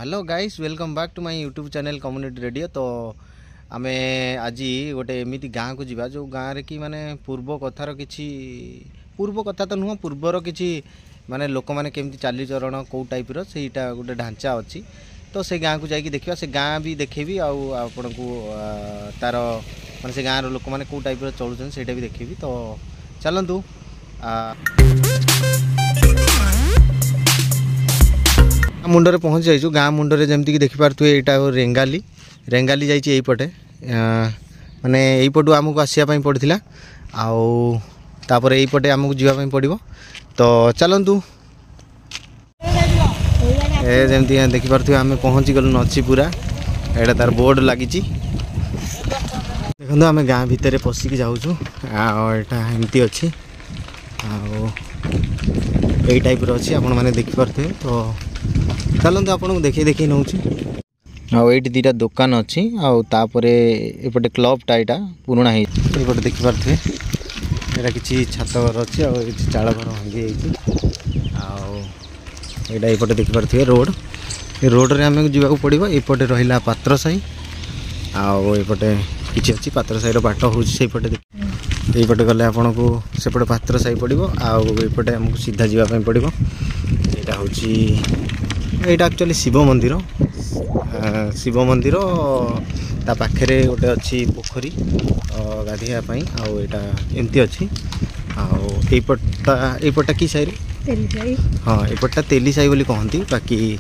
Hello guys welcome back to my YouTube channel community radio. तो आमे आज गोटे एमती गाँ को जीवा जो गाँव रे कि माने पूर्व कथार किछि पूर्व कथा तो नुह पूर्वर किछि माने लोक माने केमती चालीचरण कौ टाइप रो सेटा गोटे ढांचा अच्छी। तो से गाँ को जाकि देखा से गाँ भी देखेबी आपण को तार माने से गाँव लोक माने कौ टाइप रो चलुछन सेटा भी देखेबी। तो चलंतु मुंडरे पहुँच जाइए गाँ मुंडरे जमती देखिपे यहाँ रेंगाली रेंगाली जापटे माने यहीपटू आमको आसापी पड़ता आउे यहीपटे आमको जावाई पड़ो। तो चलतु जमती देखिपे आम पहुँची गलु नछीपुरा एटा तार बोर्ड लगी देखो आम गाँ भितर पशिक जाऊँ एमती अच्छी यही टाइप अच्छी आपण मैंने देखिपे। तो चलते आपन को देखी नौ ये दुटा दुकान अच्छी आउे क्लब टाइटा पुराणा होपटे देखिपे यहाँ कि छात घर अच्छी चाल घर भांगी आईपटे देखिपे रोड ये रोड रे आम जावाक पड़ो। एपटे रहा पात्र साही आउे किसी अच्छी पात्र साही बाट होपटे यहीपटे गले आपन को सेपटे पात्र साही पड़ो आउे आमको सीधा जावाई पड़ो। यहाँ हूँ यहाँ एक्चुअली शिव मंदिर ता पाखे गोटे अच्छी पोखरी गाधेवाई आउटा एमती अच्छी आईपटा कि साई हाँ एपटा तेली साई बोली कहती बाकी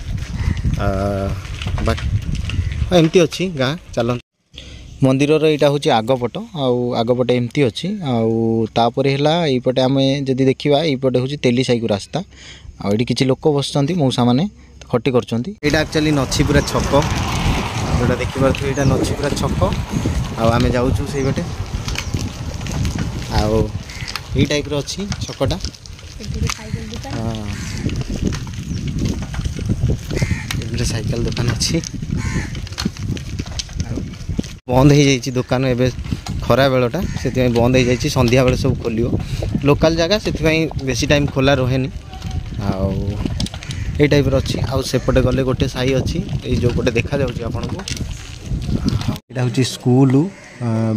एमती अच्छी गाँ। चल मंदिर यहाँ हूँ आगपट आगपटे एमती अच्छी आउे यहीपटे आम जदि देखा यहीपटे हूँ तेली साई को रास्ता आठी किसी लोक बस मौसा मैंने खटी कर एक्चुअली नछीपुरा छक जोटा देखिपे यहाँ नछीपुरा छक आम जाऊँ से बटे आई टाइप अच्छी छकटा हाँ साइकेल दुकान अच्छी बंद हो जाइए दुकान एवं खरा बेलटा से बंद हो जाइए संध्या बेले सब खोलो लोकल जगह से बेसी टाइम खोला रहे ये टाइप अच्छी आउेपटे गले गोटे साई अच्छी जो गोटे देखा आपन को यहाँ हूँ स्कूल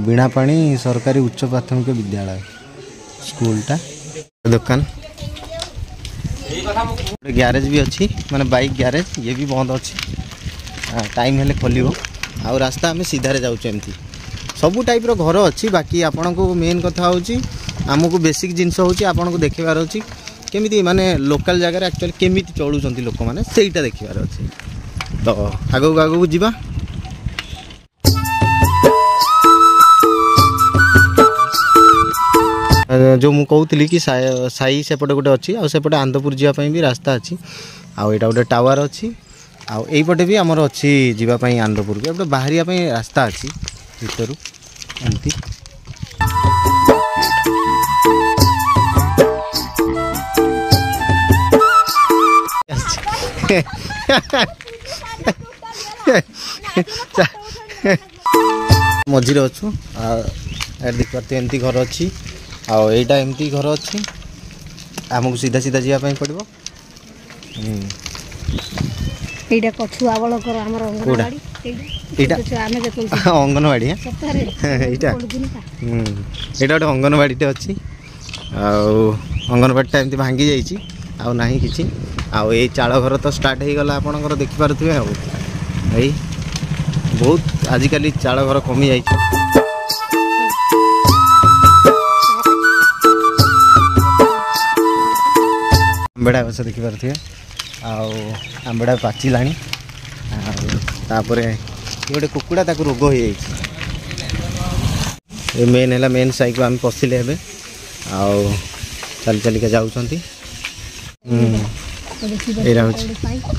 बीणापाणी सरकारी उच्च प्राथमिक विद्यालय स्कूलटा दुकान ग्यारेज भी अच्छी माने बाइक ग्यारेज ये भी बंद अच्छी टाइम हेले खोल आ रास्ता आम सीधार जामती सबू टाइप घर अच्छी। बाकी आपण को मेन कथा हूँ आमको बेसिक जिनस हूँ आपन को देखार अच्छी केमिति माने लोकल जगह एक्चुअली केमिति चलुचंती लोक माने सेटा देखिबार अछि। तो आगो जीवा जो मु कहूली कि साई सेपटे गोटे अच्छी आउे आंदपुर जावाई भी रास्ता अच्छी आउ यहाँ गोटे टावर अच्छी आईपटे भी आमर अच्छी जावाई आंदपुर भी बाहरिया रास्ता अच्छी भीतर एमती मझे अच्छु देखते एमती घर अच्छी आईटा एमती घर अच्छी आमको सीधा सीधा जावाई पड़ो। अंगनवाड़ी यहाँ गोटे अंगनवाड़ी अच्छी अंगनवाड़ी एमती भांगी जाइए ना कि ये चाल घर तो स्टार्ट हो गला आपणकर देखिपे आई बहुत आजिकल चाल घर कमी जाइए। आंबेड़ा गछ देखिपे आंबेड़ा पाचिला गोटे कुकुड़ा ताक रोग हो मेन है मेन साई को आम पशिले चली चलिका जाऊँगी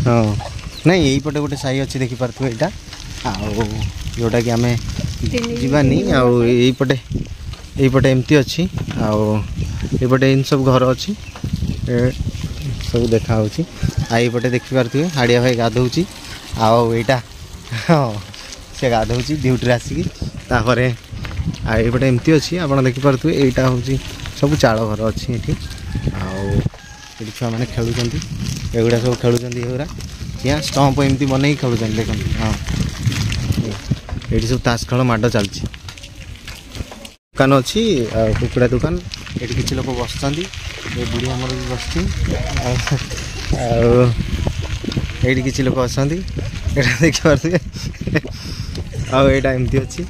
हाँ नहीं यहीपटे गोटे साई अच्छी देखिपे यहाँ जोटा कि आम जावानी यहीपटे एमती अच्छी आईपटे इन सब घर अच्छी सब देखा आईपटे देखिपे हाड़िया भाई गाधौची आईटा हाँ से गाधौची ड्यूटी आसिकी आईपटे एमती अच्छी आप देखिपे यहाँ हूँ सब चाल घर अच्छी ये छुआ मैंने खेलुँच एगुड़ा सब खेलुँच चिया स्टम्प एमती बन खेलुं देख। हाँ ये सब ताश खेल माड़ चलती दुकान अच्छी कुकुड़ा दुकान ये किसी लोग बस बुढ़ी आमर भी बस किसी लोग अच्छा देखिए आमती अच्छी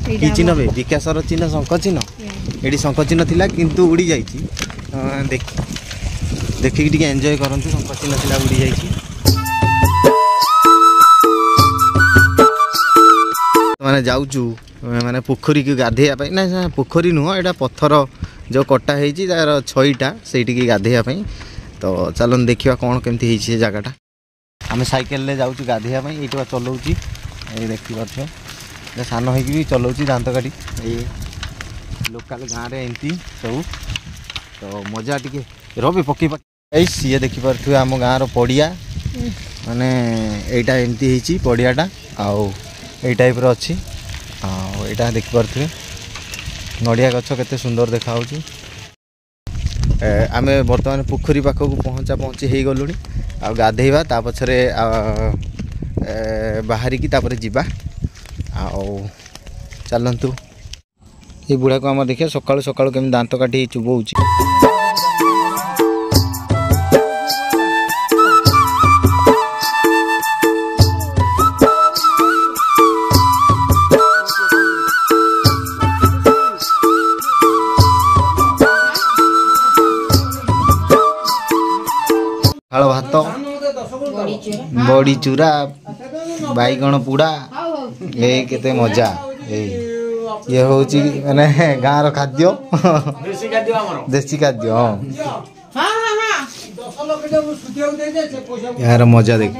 कि चिन्ह बे विकासर चिन्ह शंख चिन्ह ये शंख चिन्ह थिला किंतु उड़ी जाइए देखिए टी एंजॉय करते शंख चिन्ह थिला उड़ी जाइए मैंने जाऊँ मैंने पोखरी की गाधेया ना पोखरी नुह यहाँ पत्थर जो कटा है तार छईटा से गाधेयापी तो चलो देखा कौन केमती है जगटा आम सैकेल जाऊँ गाधेया ये चलाऊँ ये देखिए सान हो चलाऊँ दांत काटी ये लोकल गाँव में एमती सब तो मजा टी रवि पकई पकई सी देखिपे आम गाँव पड़िया माने यहाँ एमती पड़ियाटा आउ यही टाइप अच्छी यहाँ देखिपे नड़िया गछ केते सुंदर देखा आम बर्तमान पोखरी पाखक पहुँची हो गलु आ गाधेवा ता पछरे बाहरिकी तापर जीवा चलतु ये बुढ़ा को आम देखिए सकाळु सकाळु केमि दांत काटी चुबौची पखाल भात बड़ी चूरा बैगण पुड़ा ये केते मजा ये हूँ माने गाँव खाद्य देसी खाद्य हाँ यार मजा देख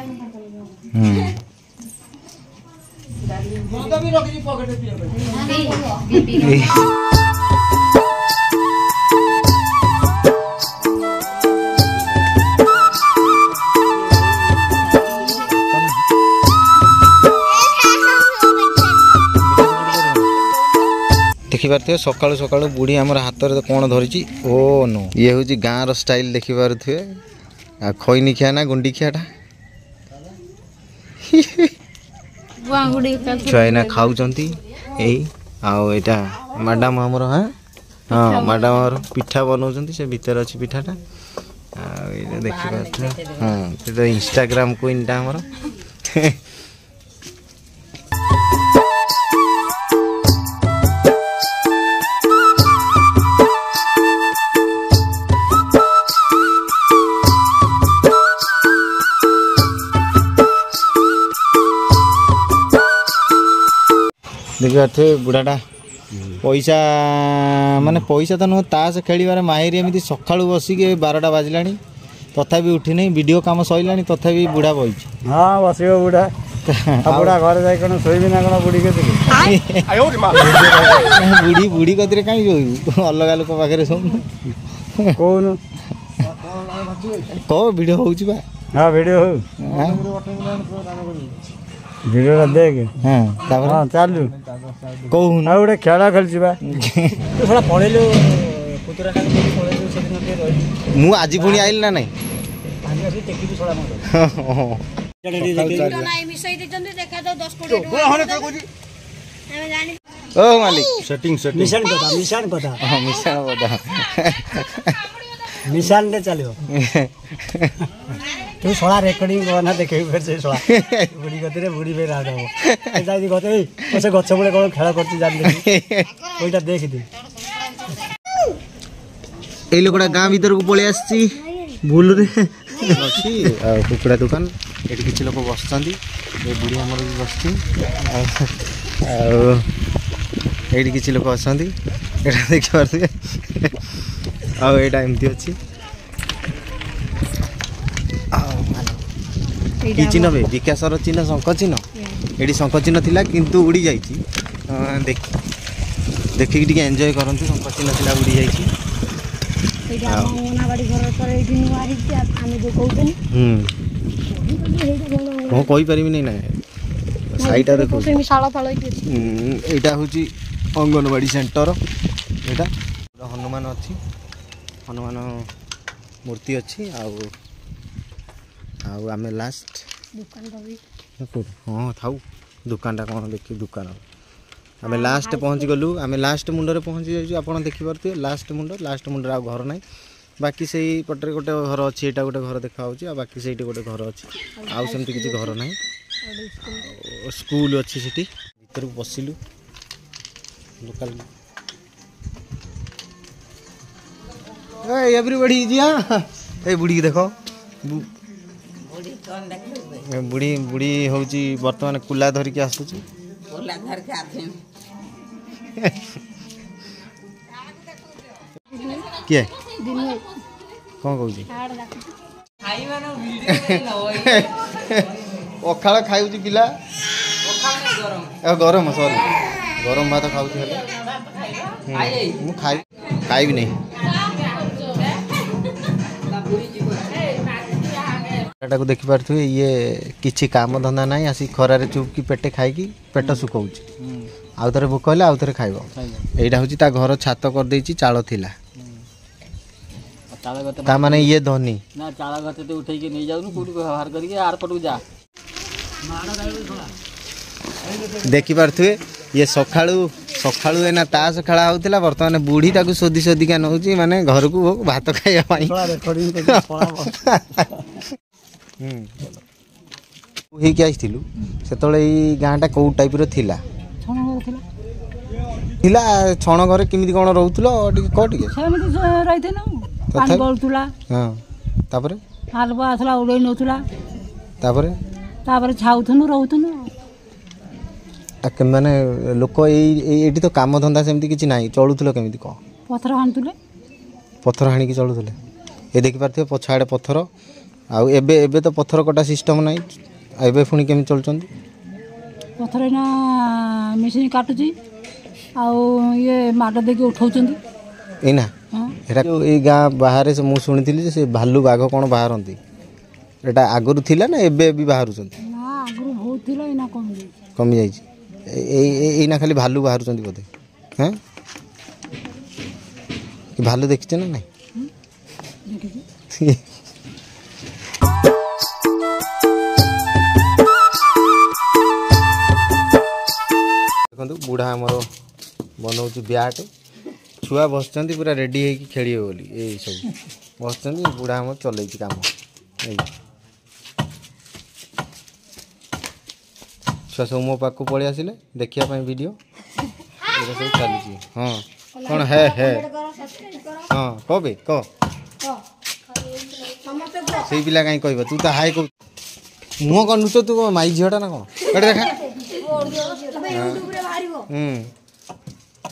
देखिपे सकाळु सकाळु बुढ़ी आमर हाथ में कौन धरी ओ नो ये हूँ गाँव स्टाइल देखिपे खैनी खिया ना गुंडी खियाटा छुआ खाऊँ यहाँ मैडम आमर हाँ हाँ मैडम आमर पिठा बनाऊँ से भितर अच्छी पिठाटा देखिए हाँ तो इंस्टाग्राम क्वीनटा आमर देखिए बुढ़ाटा पैसा माने पैसा तो नुह ताश खेल माहिर एमती सका बसिक 12टा बाजिला तथापि उठी नहीं वीडियो काम सैला तथापि बुढ़ा बही हाँ बस बुढ़ा बुढ़ा घर जाए शोबी ना कौन बुढ़ी बुढ़ी बुढ़ी कति कहीं शोबू अलग लोक पाखे सब कौन कह वीडियो हो हाँ वीडियो हो वीडियो देख हाँ हाँ चालू कहून गोटे खेल खेलुची पढ़ेलु मु आज पुणी आइल ना नहीं ओ मालिक सेटिंग मिशन कथा हां मिशन कथा मिशन रे चलियो तू सोला रेकर्डिंग करना देखे फिर से सोला बुढ़ी गतिरे बुढ़ी पे राड हो जाई गते ओसे गछ बळे कोन खेला करती जान दे ओइटा देख दे ए लोकड़ा गां भीतर को पळे आसी भूल रे अछि कुकुड़ा दुकान एठी किछि लोक बसचंदी ए बुढ़ी हमर भी बसची एठी किछि लोक असंदी एटा देखि पारथि आ एटा एमती अछि कि चिन्ह बे विकासर चिन्ह शंख चिन्ह ये शंख चिन्ह थिला किंतु उड़ी जाइए देखिए टी एंजॉय करते शंख चिन्ह थिला उड़ी जाइए कही पारि नहीं ना साइटा देखो यहाँ हूँ अंगनवाड़ी सेंटर यहाँ हनुमान अच्छी हनुमान मूर्ति अच्छी आम लास्ट हाँ थाऊ दुकानटा कौन देखिए दुकान आम लास्ट पहुँची गलु आम लास्ट मुंडे पहुँची जाइए आप देखिपे लास्ट मुंडे आ घर ना बाकी से पटे गोटे घर अच्छी यहाँ गोटे घर देखा बाकी से गोटे घर अच्छी आउ सेमती किसी घर ना स्कूल अच्छी से भर को पशिलु लोकल एवरीबॉडी जी हाँ ए बुढ़ी देखो बुढ़ी बुढ़ी हूँ बर्तमान कुला धरिकी आसूची किए कौन कहूँ अखाड़ खाऊ पिला गरम सॉरी गरम भात खाऊ खाई नहीं को देखी पारे ये किसी काम धंदा ना आसी खरारे चुपकी पेटे खाई पेट सुखाऊ आउ थे भोक हेल्ले आउ थे खाइब यहाँ हूँ घर छात कर चाल थिला ता माने ये धनी ना चाला गते तो उठे के नहीं जाउनु कोडी व्यवहार करके आर पटू जा देखि पारथुए ये सखाळू सखाळू एना तास खेला होतिला वर्तमान बूढ़ी ताकू सोदी सोदी का नउची माने घर को भात खाइया पाई हे के आइथिलु सेतळे ई गांटा को टाइप रो थिला थिला छण घरे किमिति कोन रहउतलो टिके सेमिति रहिथे ना पानी गळतुला हां तापरे हालवा असला उडै नथुला तापरे छाउथनु रहउथनु ताके माने लोक एठी तो काम धंदा सेमति किछि नाही चलुथलो केमिति को पत्थर हाणी की चलुथले ए देखि पारथे पछाडे पत्थर आ एबे तो पत्थर कटा सिस्टम नाही एबे फुणी केमि चलचंदी पत्थर ना मेसिन काटुची आ ये माड देके उठाउचंदी एना एटा ए गाँ बाहर से मु सुनिथिली से भालू बाघ कोन बाहरंती एटा आगरु थिला ना एबे भी बाहरुचंती ना आगरु बहुत थिला इना कमी जाई एना खाली भालू बाहरुचंती बोधे हैं कि भालू देखिते ना नहीं देखिते देखो बुढ़ा आमर बनाऊँ ब्याट छुआ बसचंती पूरा रेडी होगी खेलिए बोली यही सब बसचंती बुढ़ा आम चल काम छुआ सब मो पाक पलि आसिले देखिया वीडियो सब चली हाँ कौन है हाँ कबे कह से पिला कहीं कह तू तो हाई कह मुह कौन लुच तू माई झीटा ना कौन कटे देखा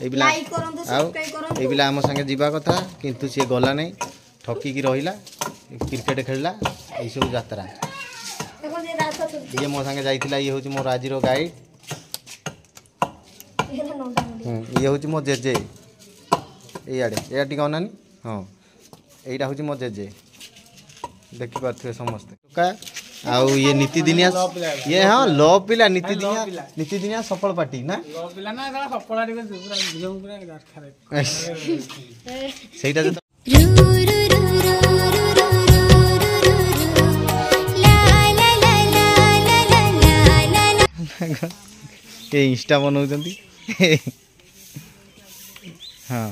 ये पिला आम संगे जीवा कथा किंतु सी गला नहीं ठकिकी रहिला क्रिकेट खेलला ये सब यात्रा ये मो संगे जाइथिला ये होची मोर आजिरो गाइड ये होची मो जेजे या टिका नानी हाँ यहीटा हूँ मो जेजे देखी पारे समस्ते आउ ये नीतिदिनिया ये हाँ लो पिला नीतिदिनिया सफल पार्टी ना सेटा ये इंस्टा बनाउछंती हाँ